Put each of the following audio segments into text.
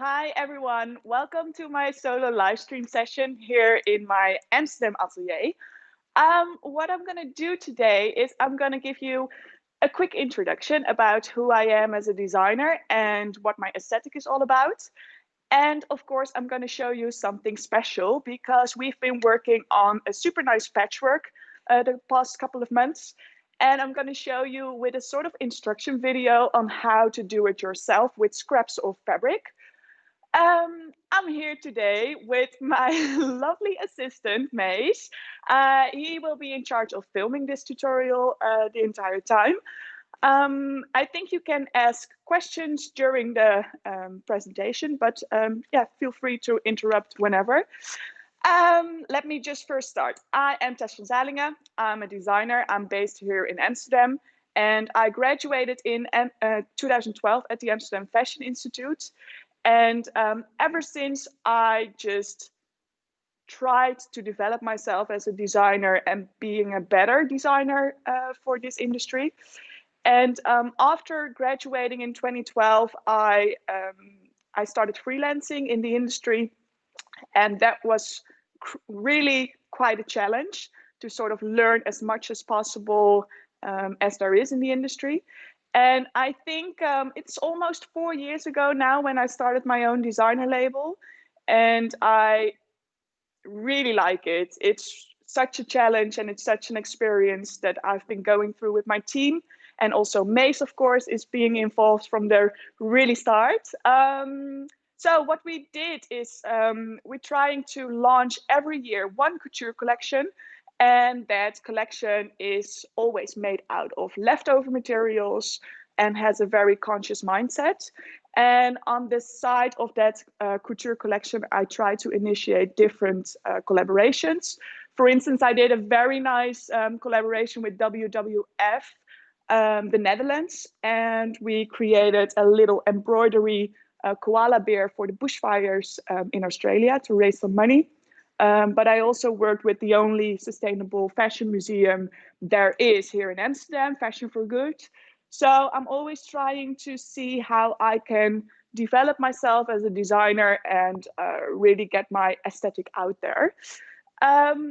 Hi everyone, welcome to my solo live stream session here in my Amsterdam atelier. What I'm gonna do today is I'm gonna give you a quick introduction about who I am as a designer and what my aesthetic is all about. And of course, I'm gonna show you something special because we've been working on a super nice patchwork the past couple of months. And I'm gonna show you with a sort of instruction video on how to do it yourself with scraps of fabric. I'm here today with my lovely assistant, Mace. He will be in charge of filming this tutorial the entire time. I think you can ask questions during the presentation, but yeah, feel free to interrupt whenever. Let me just first start. I am Tess from Zalinge. I'm a designer. I'm based here in Amsterdam. And I graduated in 2012 at the Amsterdam Fashion Institute. And ever since, I just tried to develop myself as a designer and being a better designer for this industry. And after graduating in 2012, I started freelancing in the industry, and that was really quite a challenge to sort of learn as much as possible as there is in the industry. And I think it's almost 4 years ago now when I started my own designer label, and I really like it. It's such a challenge and it's such an experience that I've been going through with my team. And also Mace, of course, is being involved from the really start. So what we did is we're trying to launch every year one couture collection, and that collection is always made out of leftover materials and has a very conscious mindset. And on the side of that couture collection, I try to initiate different collaborations. For instance, I did a very nice collaboration with WWF, the Netherlands, and we created a little embroidery koala bear for the bushfires in Australia to raise some money. But I also worked with the only sustainable fashion museum there is here in Amsterdam, Fashion for Good. So I'm always trying to see how I can develop myself as a designer and really get my aesthetic out there.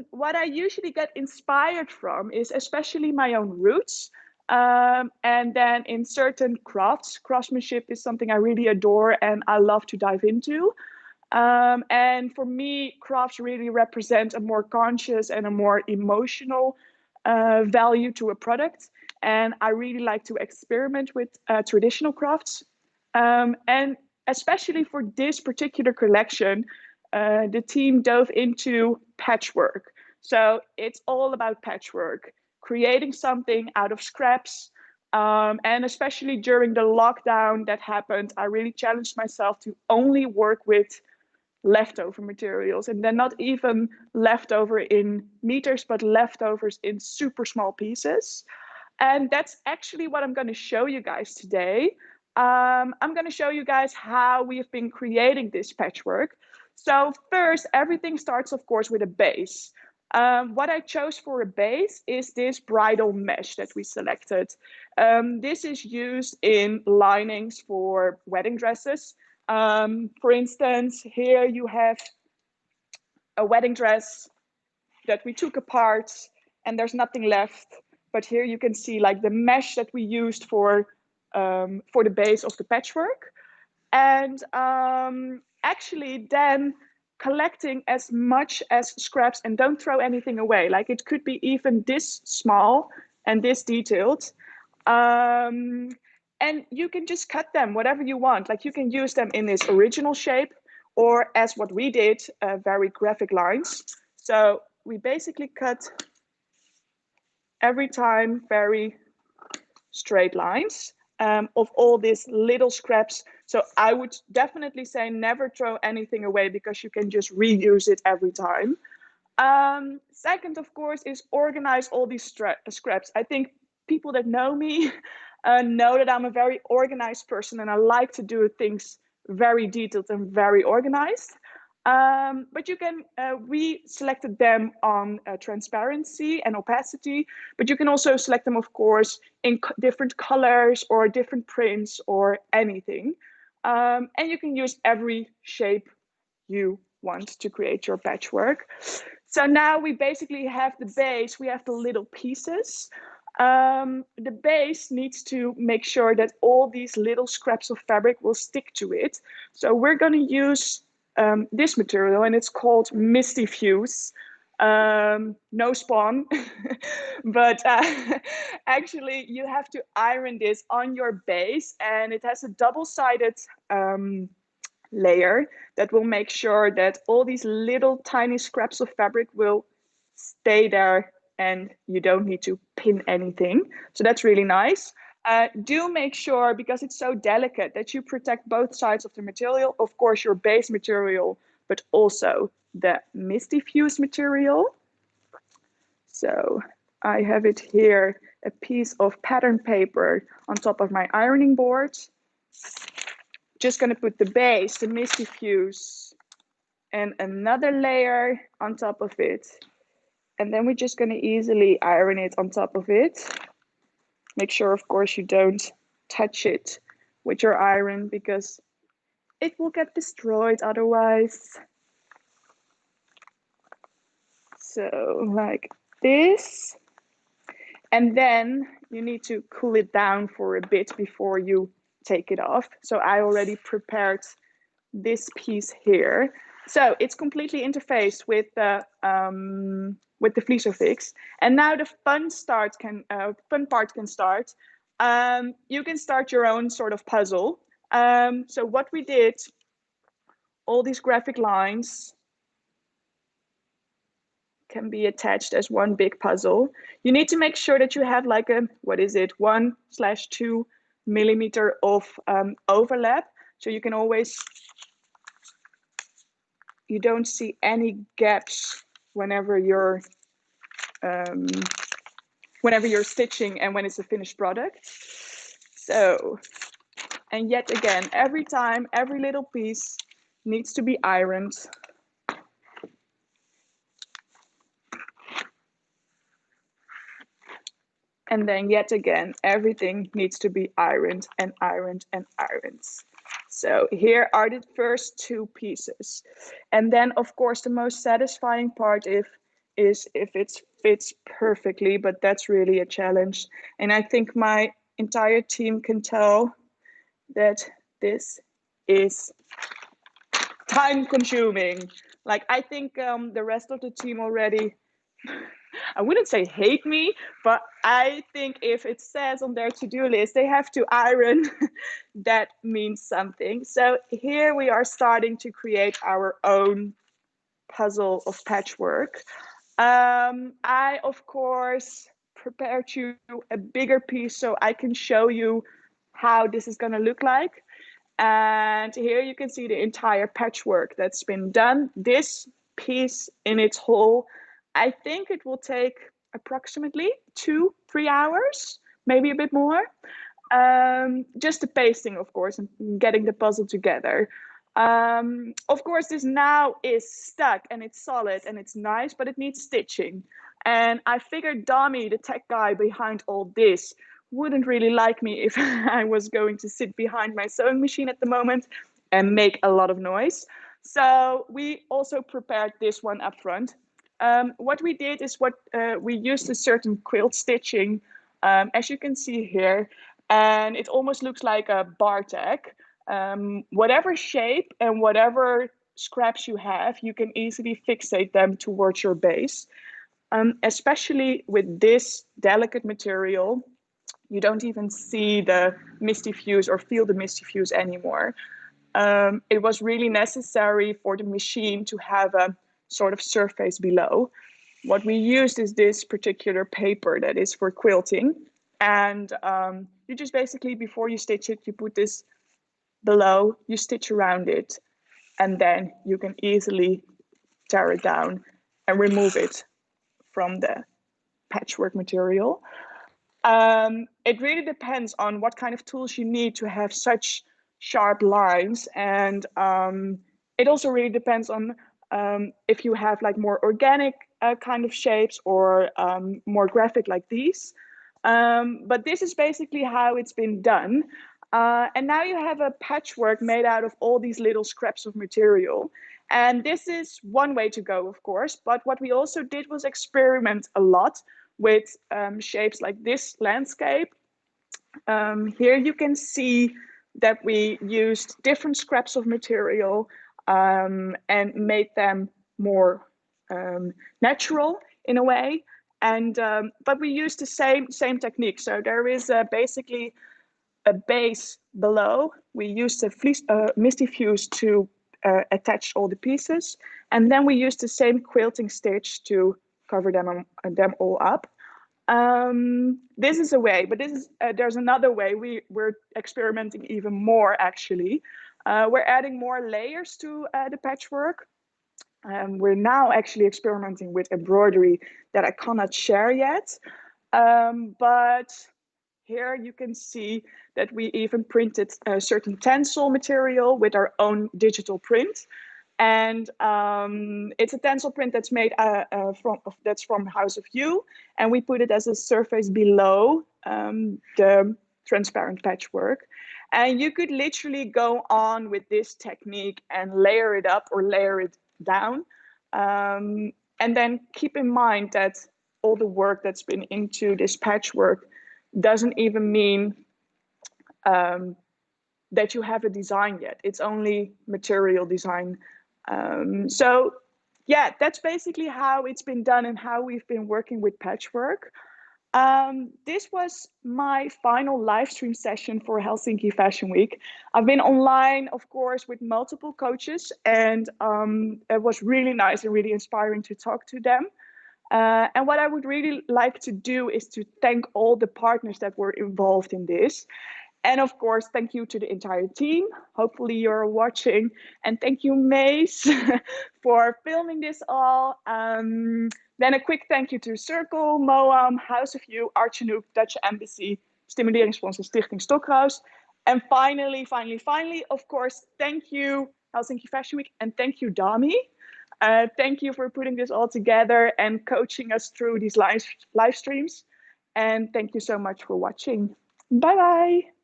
What I usually get inspired from is especially my own roots. And then in certain crafts, craftsmanship is something I really adore and I love to dive into. And for me, crafts really represent a more conscious and a more emotional value to a product. And I really like to experiment with traditional crafts. And especially for this particular collection, the team dove into patchwork. So it's all about patchwork, creating something out of scraps. And especially during the lockdown that happened, I really challenged myself to only work with leftover materials, and then not even leftover in meters, but leftovers in super small pieces. And that's actually what I'm going to show you guys today. I'm going to show you guys how we've been creating this patchwork. So first, everything starts, of course, with a base. What I chose for a base is this bridal mesh that we selected. This is used in linings for wedding dresses. For instance, here you have a wedding dress that we took apart and there's nothing left. But here you can see like the mesh that we used for the base of the patchwork. And actually then collecting as much as scraps, and don't throw anything away. Like it could be even this small and this detailed. Um, and you can just cut them whatever you want. Like you can use them in this original shape or as what we did, very graphic lines. So we basically cut every time very straight lines of all these little scraps. So I would definitely say never throw anything away because you can just reuse it every time. Second, of course, is organize all these scraps. I think people that know me know that I'm a very organized person and I like to do things very detailed and very organized. But you can, we selected them on transparency and opacity, but you can also select them, of course, in different colors or different prints or anything. And you can use every shape you want to create your patchwork. So now we basically have the base, we have the little pieces. The base needs to make sure that all these little scraps of fabric will stick to it. So we're going to use this material, and it's called Misty Fuse. No spawn, but actually you have to iron this on your base, and it has a double-sided layer that will make sure that all these little tiny scraps of fabric will stay there and you don't need to pin anything. So that's really nice. Do make sure, because it's so delicate, that you protect both sides of the material. Of course, your base material, but also the Misty Fuse material. So I have it here, a piece of pattern paper on top of my ironing board. Just going to put the base, the Misty Fuse, and another layer on top of it. And then we're just going to easily iron it on top of it. Make sure, of course, you don't touch it with your iron, because it will get destroyed otherwise. So like this. And then you need to cool it down for a bit before you take it off. So I already prepared this piece here. So it's completely interfaced with the Fleecofix. And now the fun part can start. You can start your own sort of puzzle. So what we did, all these graphic lines can be attached as one big puzzle. You need to make sure that you have like a, 1/2 millimeter of overlap. So you can always, you don't see any gaps whenever you're stitching and when it's a finished product. So, and yet again, every time, every little piece needs to be ironed. And then yet again, everything needs to be ironed and ironed and ironed. So here are the first two pieces. And then of course, the most satisfying part is if it fits perfectly, but that's really a challenge. And I think my entire team can tell that this is time consuming. Like I think the rest of the team already, I wouldn't say hate me, but I think if it says on their to-do list they have to iron, that means something. So here we are starting to create our own puzzle of patchwork. I, of course, prepared you a bigger piece so I can show you how this is going to look like. And here you can see the entire patchwork that's been done. This piece in its whole, I think it will take approximately 2-3 hours, maybe a bit more. Just the pasting, of course, and getting the puzzle together. Of course, this now is stuck and it's solid and it's nice, but it needs stitching. And I figured Dami, the tech guy behind all this, wouldn't really like me if I was going to sit behind my sewing machine at the moment and make a lot of noise. So we also prepared this one up front. What we did is we used a certain quilt stitching, as you can see here, and it almost looks like a bar tag. Whatever shape and whatever scraps you have, you can easily fixate them towards your base. Especially with this delicate material, you don't even see the Misty Fuse or feel the Misty Fuse anymore. It was really necessary for the machine to have a sort of surface below. What we used is this particular paper that is for quilting. And you just basically, before you stitch it, you put this below, you stitch around it, and then you can easily tear it down and remove it from the patchwork material. It really depends on what kind of tools you need to have such sharp lines, and it also really depends on if you have like more organic kind of shapes or more graphic like these. But this is basically how it's been done. And now you have a patchwork made out of all these little scraps of material. And this is one way to go, of course. But what we also did was experiment a lot with shapes like this landscape. Here you can see that we used different scraps of material and made them more natural in a way. And but we used the same technique. So there is basically a base below. We used a misty fuse to attach all the pieces, and then we used the same quilting stitch to cover them all up. This is a way, but there's another way. We're experimenting even more actually. We're adding more layers to the patchwork. We're now actually experimenting with embroidery that I cannot share yet. But here you can see that we even printed a certain tencel material with our own digital print. And it's a tencel print that's made from House of You, and we put it as a surface below the transparent patchwork. And you could literally go on with this technique and layer it up or layer it down. And then keep in mind that all the work that's been into this patchwork doesn't even mean that you have a design yet. It's only material design. So yeah, that's basically how it's been done and how we've been working with patchwork. This was my final live stream session for Helsinki Fashion Week. I've been online, of course, with multiple coaches, and it was really nice and really inspiring to talk to them. And what I would really like to do is to thank all the partners that were involved in this. And of course, thank you to the entire team. Hopefully you're watching. And thank you, Mace, for filming this all. Then a quick thank you to Circle, Moam, House of You, Archenook, Dutch Embassy, Stimuleringsfonds, Stichting Stokhuis. And finally, of course, thank you, Helsinki Fashion Week, and thank you, Dami. Thank you for putting this all together and coaching us through these live streams. And thank you so much for watching. Bye-bye.